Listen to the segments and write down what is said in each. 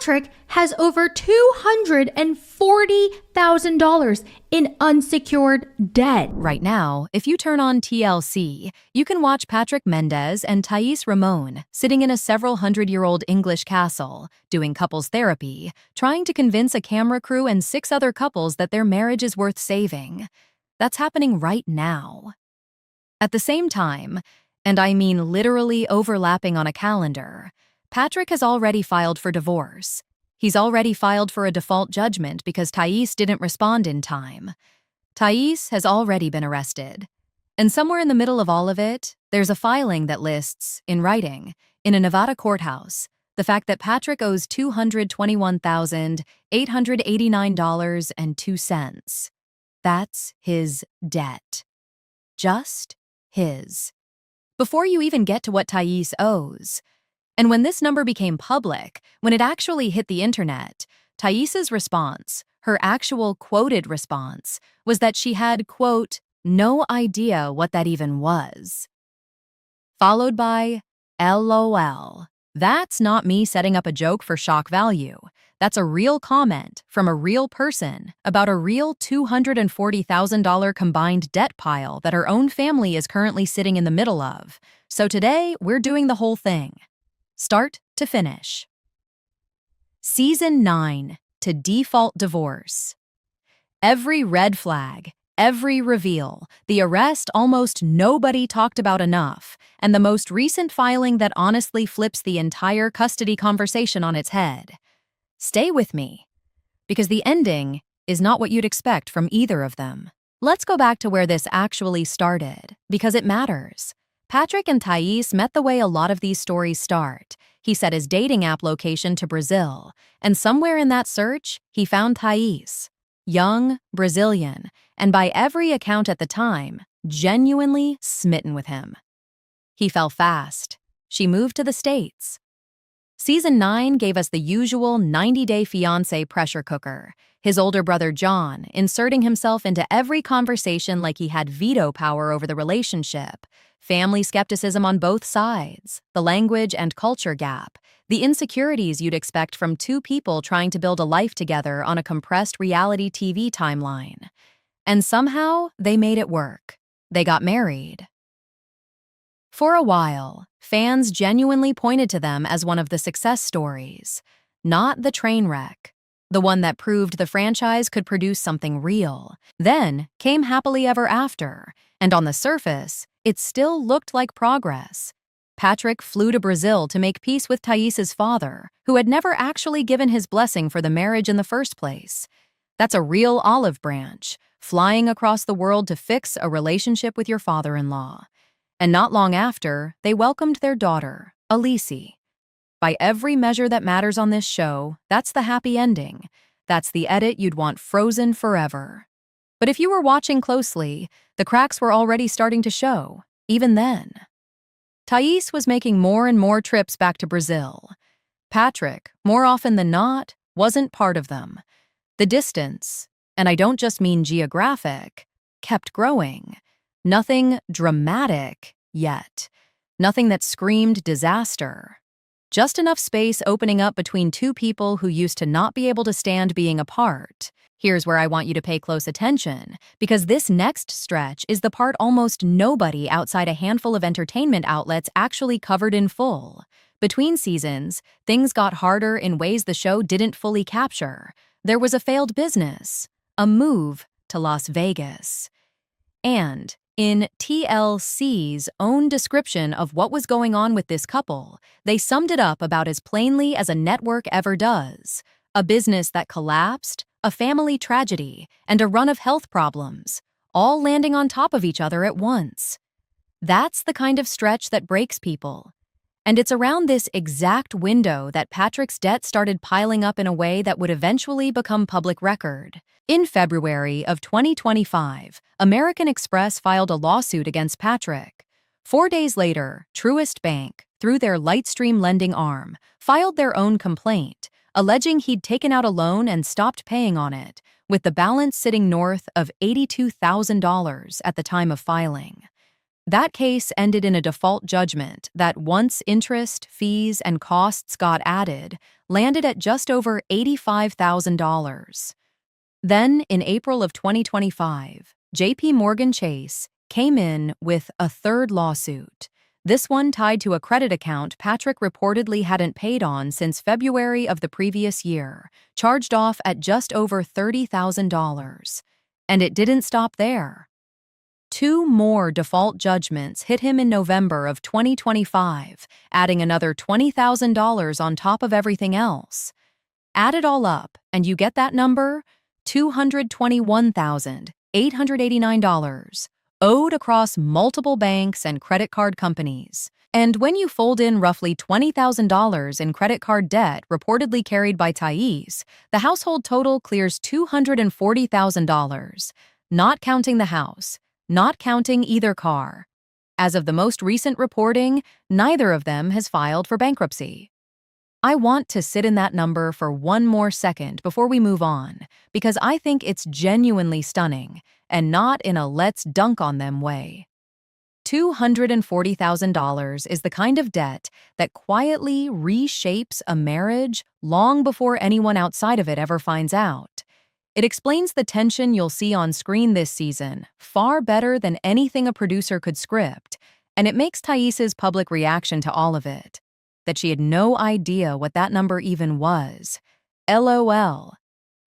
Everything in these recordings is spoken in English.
Patrick has over $240,000 in unsecured debt. Right now, if you turn on TLC, you can watch Patrick Mendes and Thaís Ramone sitting in a several hundred-year-old English castle, doing couples therapy, trying to convince a camera crew and 6 other couples that their marriage is worth saving. That's happening right now. At the same time, and I mean literally overlapping on a calendar, Patrick has already filed for divorce. He's already filed for a default judgment because Thaís didn't respond in time. Thaís has already been arrested. And somewhere in the middle of all of it, there's a filing that lists, in writing, in a Nevada courthouse, the fact that Patrick owes $221,889.02. That's his debt. Just his. Before you even get to what Thaís owes. And when this number became public, when it actually hit the internet, Thaís's response, her actual quoted response, was that she had, quote, no idea what that even was. Followed by, LOL. That's not me setting up a joke for shock value. That's a real comment from a real person about a real $240,000 combined debt pile that her own family is currently sitting in the middle of. So today, we're doing the whole thing. Start to finish. Season 9, to default divorce. Every red flag, every reveal, the arrest almost nobody talked about enough, and the most recent filing that honestly flips the entire custody conversation on its head. Stay with me, because the ending is not what you'd expect from either of them. Let's go back to where this actually started, because it matters. Patrick and Thaís met the way a lot of these stories start. He set his dating app location to Brazil, and somewhere in that search, he found Thaís. Young, Brazilian, and by every account at the time, genuinely smitten with him. He fell fast. She moved to the States. Season 9 gave us the usual 90-day fiancé pressure cooker, his older brother John inserting himself into every conversation like he had veto power over the relationship, family skepticism on both sides, the language and culture gap, the insecurities you'd expect from 2 people trying to build a life together on a compressed reality TV timeline. And somehow, they made it work. They got married. For a while, fans genuinely pointed to them as one of the success stories, not the train wreck, the one that proved the franchise could produce something real. Then came Happily Ever After, and on the surface, it still looked like progress. Patrick flew to Brazil to make peace with Thaís's father, who had never actually given his blessing for the marriage in the first place. That's a real olive branch, flying across the world to fix a relationship with your father-in-law. And not long after, they welcomed their daughter, Alice. By every measure that matters on this show, that's the happy ending. That's the edit you'd want frozen forever. But if you were watching closely, the cracks were already starting to show, even then. Thaís was making more and more trips back to Brazil. Patrick, more often than not, wasn't part of them. The distance, and I don't just mean geographic, kept growing. Nothing dramatic yet. Nothing that screamed disaster. Just enough space opening up between 2 people who used to not be able to stand being apart. Here's where I want you to pay close attention, because this next stretch is the part almost nobody outside a handful of entertainment outlets actually covered in full. Between seasons, things got harder in ways the show didn't fully capture. There was a failed business, a move to Las Vegas. And in TLC's own description of what was going on with this couple, they summed it up about as plainly as a network ever does. A business that collapsed, a family tragedy, and a run of health problems, all landing on top of each other at once. That's the kind of stretch that breaks people. And it's around this exact window that Patrick's debt started piling up in a way that would eventually become public record. In February of 2025, American Express filed a lawsuit against Patrick. 4 days later, Truist Bank, through their Lightstream lending arm, filed their own complaint, alleging he'd taken out a loan and stopped paying on it, with the balance sitting north of $82,000 at the time of filing. That case ended in a default judgment that once interest, fees, and costs got added, landed at just over $85,000. Then, in April of 2025, JP Morgan Chase came in with a third lawsuit. This one tied to a credit account Patrick reportedly hadn't paid on since February of the previous year, charged off at just over $30,000. And it didn't stop there. 2 more default judgments hit him in November of 2025, adding another $20,000 on top of everything else. Add it all up, and you get that number, $221,889, owed across multiple banks and credit card companies. And when you fold in roughly $20,000 in credit card debt reportedly carried by Thaís, the household total clears $240,000, not counting the house, not counting either car. As of the most recent reporting, neither of them has filed for bankruptcy. I want to sit in that number for one more second before we move on, because I think it's genuinely stunning, and not in a let's dunk on them way. $240,000 is the kind of debt that quietly reshapes a marriage long before anyone outside of it ever finds out. It explains the tension you'll see on screen this season far better than anything a producer could script, and it makes Thaís's public reaction to all of it, that she had no idea what that number even was. LOL.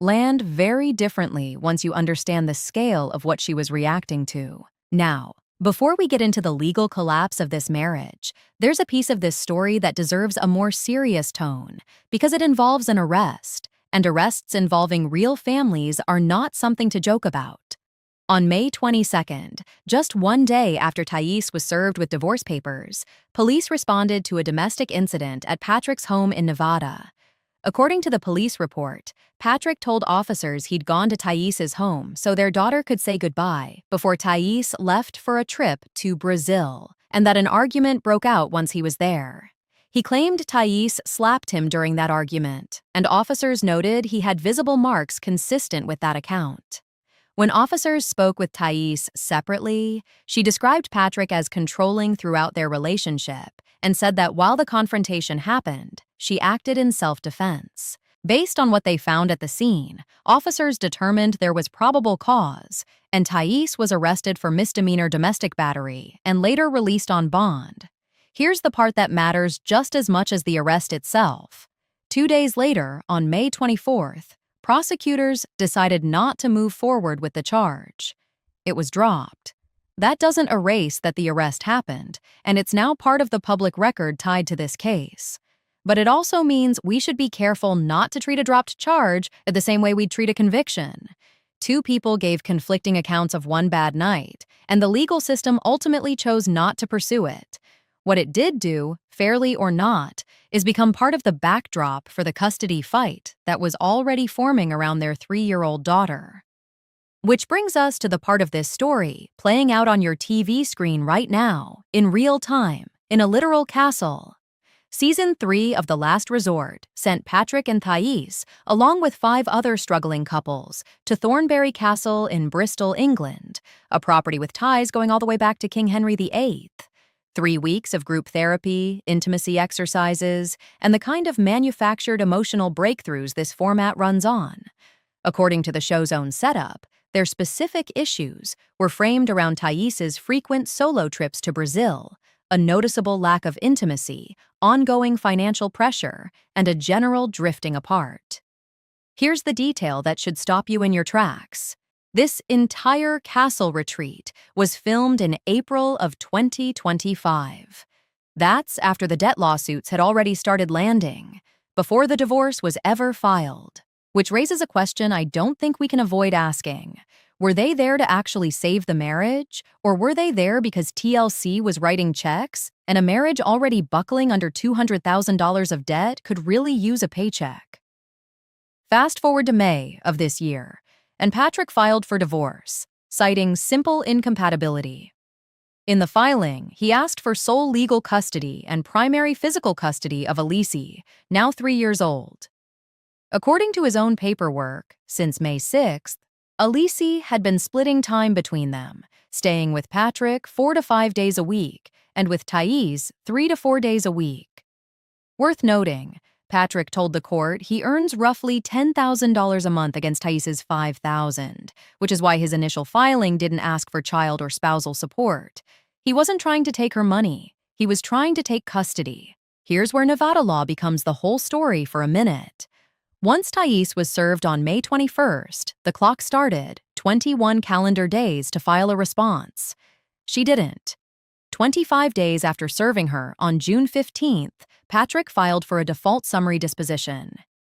Land very differently once you understand the scale of what she was reacting to. Now, before we get into the legal collapse of this marriage, there's a piece of this story that deserves a more serious tone, because it involves an arrest, and arrests involving real families are not something to joke about. On May 22nd, just one day after Thaís was served with divorce papers, police responded to a domestic incident at Patrick's home in Nevada. According to the police report, Patrick told officers he'd gone to Thaís's home so their daughter could say goodbye before Thaís left for a trip to Brazil, and that an argument broke out once he was there. He claimed Thaís slapped him during that argument, and officers noted he had visible marks consistent with that account. When officers spoke with Thaís separately, she described Patrick as controlling throughout their relationship and said that while the confrontation happened, she acted in self-defense. Based on what they found at the scene, officers determined there was probable cause, and Thaís was arrested for misdemeanor domestic battery and later released on bond. Here's the part that matters just as much as the arrest itself. 2 days later, on May 24th, prosecutors decided not to move forward with the charge. It was dropped. That doesn't erase that the arrest happened, and it's now part of the public record tied to this case. But it also means we should be careful not to treat a dropped charge the same way we'd treat a conviction. 2 people gave conflicting accounts of one bad night, and the legal system ultimately chose not to pursue it. What it did do, fairly or not, is become part of the backdrop for the custody fight that was already forming around their 3-year-old daughter. Which brings us to the part of this story playing out on your TV screen right now, in real time, in a literal castle. Season 3 of The Last Resort sent Patrick and Thaís, along with 5 other struggling couples, to Thornbury Castle in Bristol, England, a property with ties going all the way back to King Henry VIII. 3 weeks of group therapy, intimacy exercises, and the kind of manufactured emotional breakthroughs this format runs on. According to the show's own setup, their specific issues were framed around Thaís's frequent solo trips to Brazil, a noticeable lack of intimacy, ongoing financial pressure, and a general drifting apart. Here's the detail that should stop you in your tracks. This entire castle retreat was filmed in April of 2025. That's after the debt lawsuits had already started landing, before the divorce was ever filed. Which raises a question I don't think we can avoid asking. Were they there to actually save the marriage, or were they there because TLC was writing checks, and a marriage already buckling under $200,000 of debt could really use a paycheck? Fast forward to May of this year, and Patrick filed for divorce, citing simple incompatibility. In the filing, he asked for sole legal custody and primary physical custody of Alicia, now 3 years old. According to his own paperwork, since May 6th, Alicia had been splitting time between them, staying with Patrick 4 to 5 days a week and with Thaís 3 to 4 days a week. Worth noting, Patrick told the court he earns roughly $10,000 a month against Thaís's $5,000, which is why his initial filing didn't ask for child or spousal support. He wasn't trying to take her money. He was trying to take custody. Here's where Nevada law becomes the whole story for a minute. Once Thaís was served on May 21st, the clock started 21 calendar days to file a response. She didn't. 25 days after serving her, on June 15th, Patrick filed for a default summary disposition.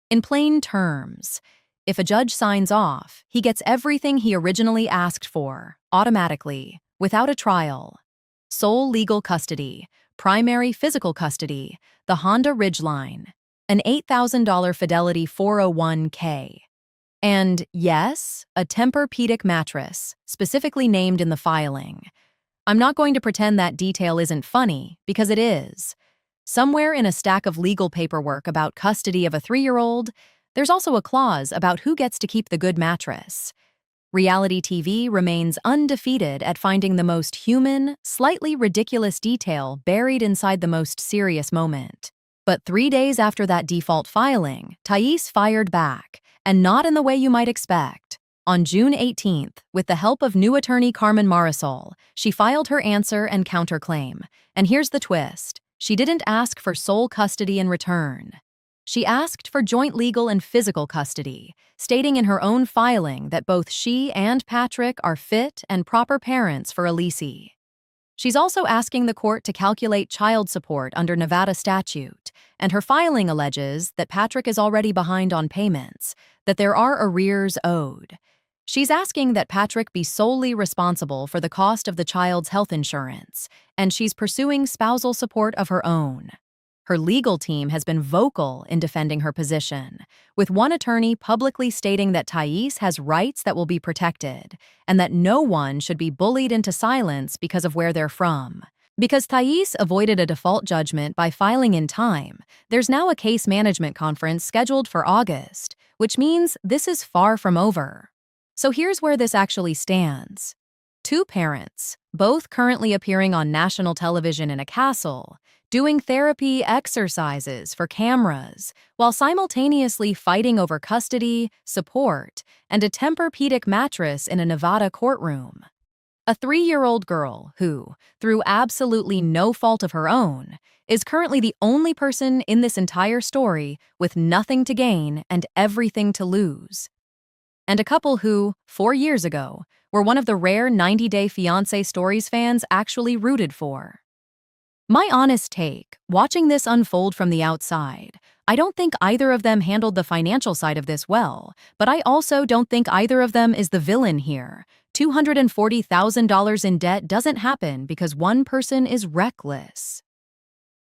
In plain terms, if a judge signs off, he gets everything he originally asked for, automatically, without a trial. Sole legal custody, primary physical custody, the Honda Ridgeline, an $8,000 Fidelity 401k. And yes, a Tempur-Pedic mattress, specifically named in the filing. I'm not going to pretend that detail isn't funny, because it is. Somewhere in a stack of legal paperwork about custody of a 3-year-old, there's also a clause about who gets to keep the good mattress. Reality TV remains undefeated at finding the most human, slightly ridiculous detail buried inside the most serious moment. But 3 days after that default filing, Thaís fired back, and not in the way you might expect. On June 18th, with the help of new attorney Carmen Marisol, she filed her answer and counterclaim. And here's the twist. She didn't ask for sole custody in return. She asked for joint legal and physical custody, stating in her own filing that both she and Patrick are fit and proper parents for Elise. She's also asking the court to calculate child support under Nevada statute, and her filing alleges that Patrick is already behind on payments, that there are arrears owed. She's asking that Patrick be solely responsible for the cost of the child's health insurance, and she's pursuing spousal support of her own. Her legal team has been vocal in defending her position, with one attorney publicly stating that Thaís has rights that will be protected, and that no one should be bullied into silence because of where they're from. Because Thaís avoided a default judgment by filing in time, there's now a case management conference scheduled for August, which means this is far from over. So here's where this actually stands. 2 parents, both currently appearing on national television in a castle, doing therapy exercises for cameras, while simultaneously fighting over custody, support, and a Tempur-Pedic mattress in a Nevada courtroom. A 3-year-old girl who, through absolutely no fault of her own, is currently the only person in this entire story with nothing to gain and everything to lose. And a couple who, 4 years ago, were one of the rare 90-Day Fiancé stories fans actually rooted for. My honest take, watching this unfold from the outside, I don't think either of them handled the financial side of this well, but I also don't think either of them is the villain here. $240,000 in debt doesn't happen because one person is reckless.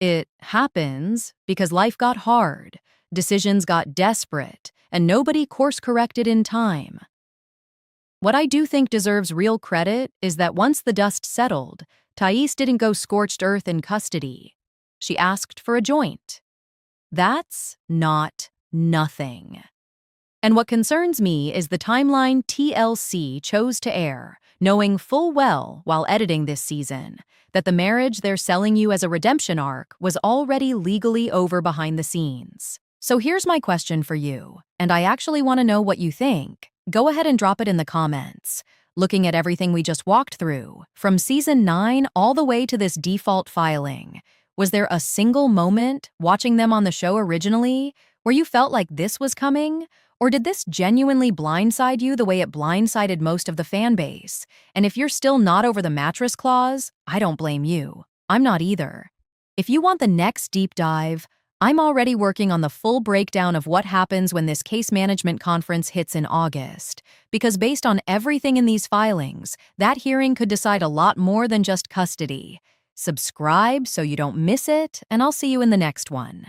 It happens because life got hard, decisions got desperate, and nobody course-corrected in time. What I do think deserves real credit is that once the dust settled, Thaís didn't go scorched earth in custody. She asked for a joint. That's not nothing. And what concerns me is the timeline TLC chose to air, knowing full well while editing this season that the marriage they're selling you as a redemption arc was already legally over behind the scenes. So here's my question for you, and I actually want to know what you think. Go ahead and drop it in the comments. Looking at everything we just walked through, from season 9 all the way to this default filing, was there a single moment watching them on the show originally where you felt like this was coming? Or did this genuinely blindside you the way it blindsided most of the fan base? And if you're still not over the mattress clause, I don't blame you. I'm not either. If you want the next deep dive, I'm already working on the full breakdown of what happens when this case management conference hits in August, because based on everything in these filings, that hearing could decide a lot more than just custody. Subscribe so you don't miss it, and I'll see you in the next one.